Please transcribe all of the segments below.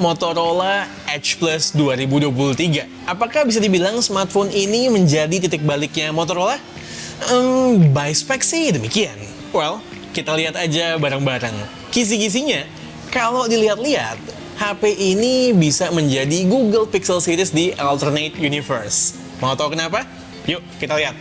Motorola Edge Plus 2023. Apakah bisa dibilang smartphone ini menjadi titik baliknya Motorola? By spec sih demikian. Well, kita lihat aja bareng-bareng. Kisi-kisinya, kalau dilihat-lihat, HP ini bisa menjadi Google Pixel Series di alternate universe. Mau tahu kenapa? Yuk, kita lihat.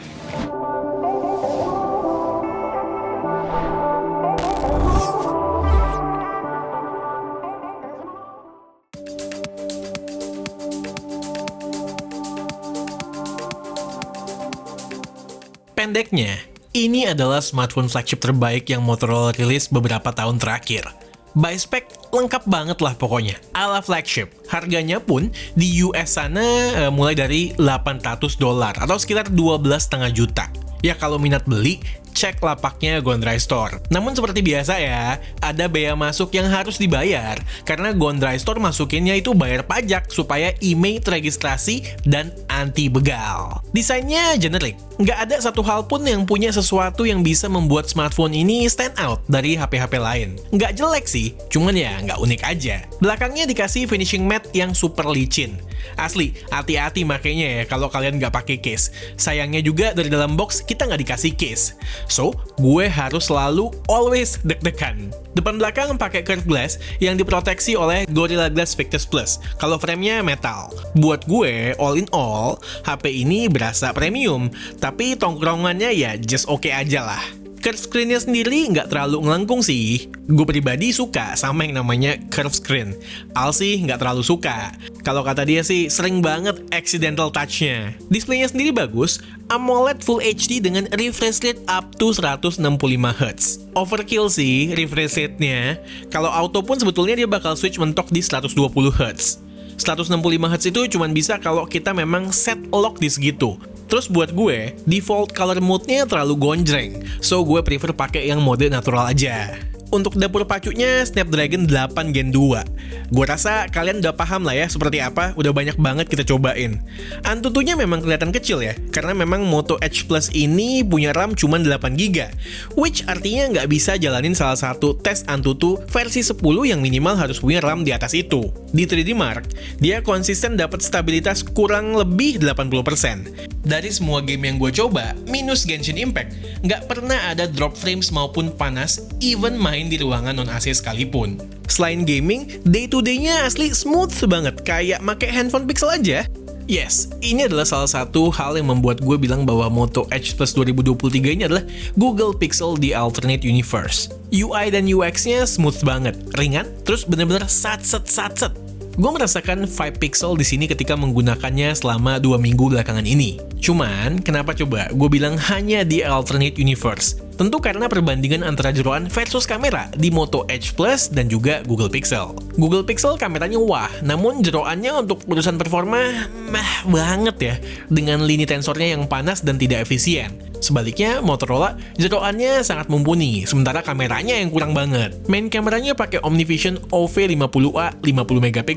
Pendeknya, ini adalah smartphone flagship terbaik yang Motorola rilis beberapa tahun terakhir. By spec, lengkap banget lah pokoknya, ala flagship. Harganya pun di US sana mulai dari $800 atau sekitar 12,5 juta. Ya kalau minat beli, cek lapaknya Gondry Store. Namun seperti biasa ya, ada bea masuk yang harus dibayar karena Gondry Store masukinnya itu bayar pajak supaya image registrasi dan anti begal. Desainnya generik, nggak ada satu hal pun yang punya sesuatu yang bisa membuat smartphone ini stand out dari HP-HP lain. Nggak jelek sih, cuman ya nggak unik aja. Belakangnya dikasih finishing matte yang super licin. Asli, hati-hati makanya ya kalau kalian nggak pakai case. Sayangnya juga dari dalam box kita nggak dikasih case. So, gue harus selalu always deg-degan. Depan belakang pakai curved glass yang diproteksi oleh Gorilla Glass Victus Plus. Kalau framenya metal. Buat gue, all in all, HP ini berasa premium. Tapi tongkrongannya ya just oke aja lah. Curve screen-nya sendiri nggak terlalu ngelengkung sih. Gue pribadi suka sama yang namanya curve screen. Al sih nggak terlalu suka. Kalau kata dia sih sering banget accidental touch-nya. Displaynya sendiri bagus, AMOLED Full HD dengan refresh rate up to 165Hz. Overkill sih refresh rate-nya. Kalau auto pun sebetulnya dia bakal switch mentok di 120Hz. 165Hz itu cuma bisa kalau kita memang set lock di segitu. Terus buat gue, default color mode-nya terlalu gonjreng, so gue prefer pakai yang mode natural aja. Untuk dapur pacunya Snapdragon 8 Gen 2. Gue rasa kalian udah paham lah ya seperti apa, udah banyak banget kita cobain. Antutunya memang kelihatan kecil ya, karena memang Moto Edge Plus ini punya RAM cuma 8GB, which artinya nggak bisa jalanin salah satu tes Antutu versi 10 yang minimal harus punya RAM di atas itu. Di 3D Mark, dia konsisten dapat stabilitas kurang lebih 80%. Dari semua game yang gue coba, minus Genshin Impact, nggak pernah ada drop frames maupun panas, even main di ruangan non-AC sekalipun. Selain gaming, day-to-day-nya asli smooth banget, kayak make handphone Pixel aja. Yes, ini adalah salah satu hal yang membuat gue bilang bahwa Moto Edge Plus 2023 ini adalah Google Pixel di alternate universe. UI dan UX-nya smooth banget, ringan, terus bener-bener sat-set. Gue merasakan vibe Pixel di sini ketika menggunakannya selama 2 minggu belakangan ini. Cuman, kenapa coba gue bilang hanya di alternate universe? Tentu karena perbandingan antara jeroan versus kamera di Moto Edge Plus dan juga Google Pixel. Google Pixel kameranya wah, namun jeroannya untuk urusan performa meh banget ya, dengan lini tensornya yang panas dan tidak efisien. Sebaliknya, Motorola jeroannya sangat mumpuni, sementara kameranya yang kurang banget. Main kameranya pakai OmniVision OV50A 50MP,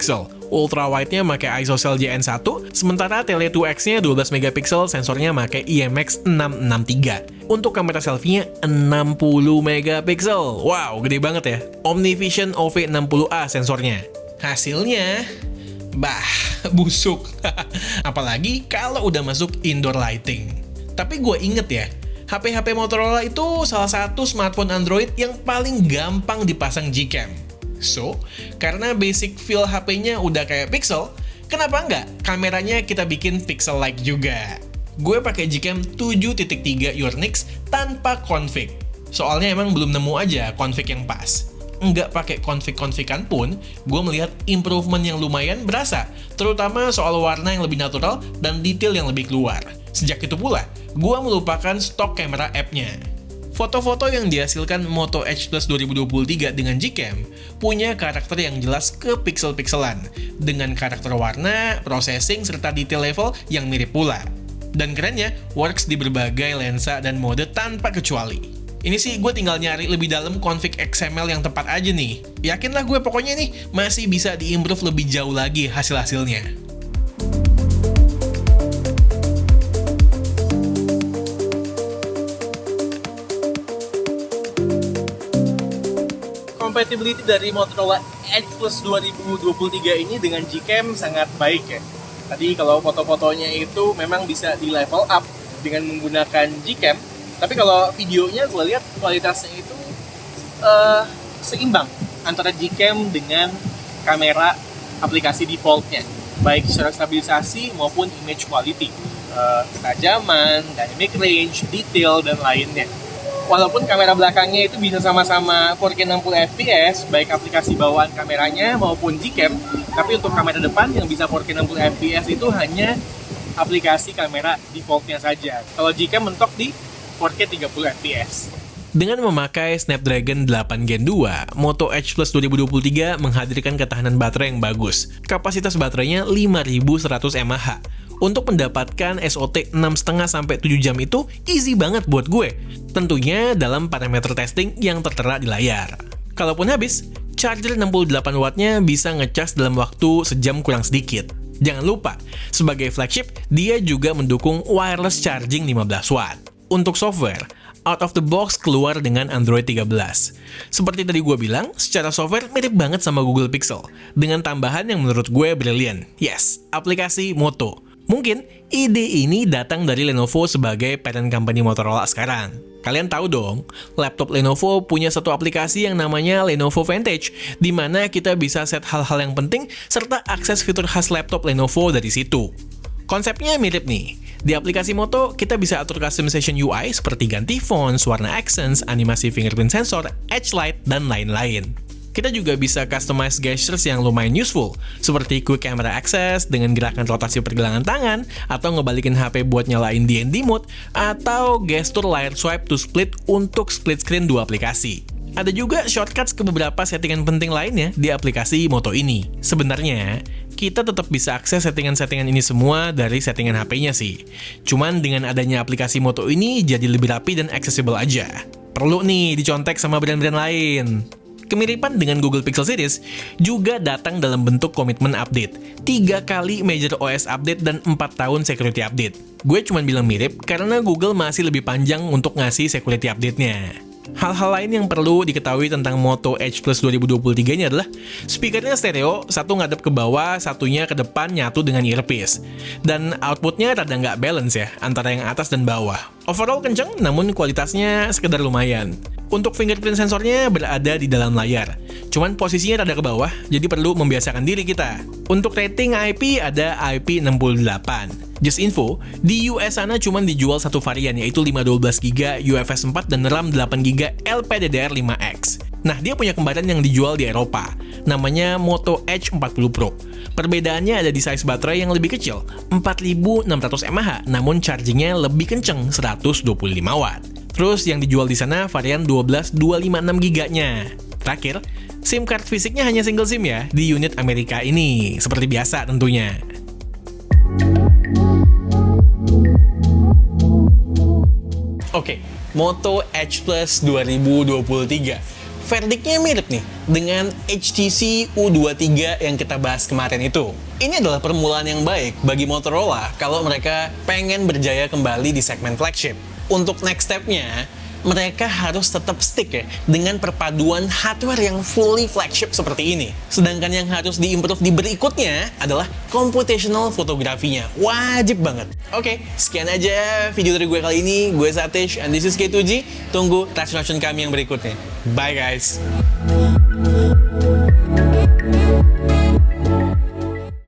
ultra wide-nya pakai ISOCELL JN1, sementara tele 2X-nya 12MP, sensornya pakai IMX663. Untuk kamera selfie-nya 60MP. Wow, gede banget ya. OmniVision OV60A sensornya. Hasilnya, busuk. Apalagi kalau udah masuk indoor lighting. Tapi gue inget ya, HP-HP Motorola itu salah satu smartphone Android yang paling gampang dipasang Gcam. So, karena basic feel HP-nya udah kayak Pixel, kenapa nggak kameranya kita bikin Pixel-like juga? Gue pakai Gcam 7.3 Yornix tanpa config. Soalnya emang belum nemu aja config yang pas. Nggak pakai config-configan pun, gue melihat improvement yang lumayan berasa, terutama soal warna yang lebih natural dan detail yang lebih keluar. Sejak itu pula, gue melupakan stok kamera app-nya. Foto-foto yang dihasilkan Moto Edge Plus 2023 dengan Gcam punya karakter yang jelas ke pixel-pixelan, dengan karakter warna, processing, serta detail level yang mirip pula. Dan kerennya, works di berbagai lensa dan mode tanpa kecuali. Ini sih gue tinggal nyari lebih dalam config XML yang tepat aja nih. Yakinlah gue pokoknya nih, masih bisa diimprove lebih jauh lagi hasil-hasilnya. Compatibility dari Motorola Edge Plus 2023 ini dengan Gcam sangat baik ya. Tadi kalau foto-fotonya itu memang bisa di level up dengan menggunakan Gcam, tapi kalau videonya gue lihat kualitasnya itu seimbang antara Gcam dengan kamera aplikasi defaultnya, baik secara stabilisasi maupun image quality, ketajaman, dynamic range, detail, dan lainnya. Walaupun kamera belakangnya itu bisa sama-sama 4K 60 fps, baik aplikasi bawaan kameranya maupun Gcam, tapi untuk kamera depan yang bisa 4K 60 fps itu hanya aplikasi kamera defaultnya saja. Kalau Gcam mentok di 4K 30 fps. Dengan memakai Snapdragon 8 Gen 2, Moto Edge Plus 2023 menghadirkan ketahanan baterai yang bagus. Kapasitas baterainya 5100 mAh. Untuk mendapatkan SOT 6,5-7 jam itu easy banget buat gue. Tentunya dalam parameter testing yang tertera di layar. Kalaupun habis, charger 68 wattnya bisa ngecas dalam waktu sejam kurang sedikit. Jangan lupa, sebagai flagship, dia juga mendukung wireless charging 15 watt. Untuk software, out of the box keluar dengan Android 13. Seperti tadi gue bilang, secara software mirip banget sama Google Pixel, dengan tambahan yang menurut gue brilian. Yes, aplikasi Moto. Mungkin ide ini datang dari Lenovo sebagai parent company Motorola sekarang. Kalian tahu dong, laptop Lenovo punya satu aplikasi yang namanya Lenovo Vantage, di mana kita bisa set hal-hal yang penting serta akses fitur khas laptop Lenovo dari situ. Konsepnya mirip nih. Di aplikasi Moto, kita bisa atur customization UI seperti ganti fonts, warna accents, animasi fingerprint sensor, edge light, dan lain-lain. Kita juga bisa customize gestures yang lumayan useful, seperti quick camera access dengan gerakan rotasi pergelangan tangan, atau ngebalikin HP buat nyalain DND mode, atau gestur layar swipe to split untuk split screen dua aplikasi. Ada juga shortcuts ke beberapa settingan penting lainnya di aplikasi Moto ini. Sebenarnya, kita tetap bisa akses settingan-settingan ini semua dari settingan HP-nya sih. Cuman dengan adanya aplikasi Moto ini jadi lebih rapi dan accessible aja. Perlu nih dicontek sama brand-brand lain. Kemiripan dengan Google Pixel Series juga datang dalam bentuk komitmen update. 3 kali major OS update dan 4 tahun security update. Gue cuma bilang mirip karena Google masih lebih panjang untuk ngasih security update-nya. Hal-hal lain yang perlu diketahui tentang Moto Edge Plus 2023 ini adalah speakernya stereo, satu ngadep ke bawah, satunya ke depan nyatu dengan earpiece. Dan outputnya rada nggak balance ya, antara yang atas dan bawah. Overall kenceng, namun kualitasnya sekedar lumayan. Untuk fingerprint sensornya berada di dalam layar. Cuman posisinya rada ke bawah, jadi perlu membiasakan diri kita. Untuk rating IP ada IP68. Just info, di US sana cuma dijual satu varian yaitu 512GB UFS 4 dan RAM 8GB LPDDR5X. Nah, dia punya kembaran yang dijual di Eropa, namanya Moto Edge 40 Pro. Perbedaannya ada di size baterai yang lebih kecil, 4600 mAh, namun chargingnya lebih kenceng, 125 watt. Terus yang dijual di sana varian 12256GB-nya. Terakhir, SIM card fisiknya hanya single SIM ya, di unit Amerika ini, seperti biasa tentunya. Oke, Moto Edge Plus 2023. Verdiknya mirip nih dengan HTC U23 yang kita bahas kemarin itu. Ini adalah permulaan yang baik bagi Motorola kalau mereka pengen berjaya kembali di segmen flagship. Untuk next step-nya, mereka harus tetap stick ya dengan perpaduan hardware yang fully flagship seperti ini. Sedangkan yang harus diimprove di berikutnya adalah computational fotografinya. Wajib banget. Oke, sekian aja video dari gue kali ini. Gue Satish, and this is K2G. Tunggu reaction kami yang berikutnya. Bye guys!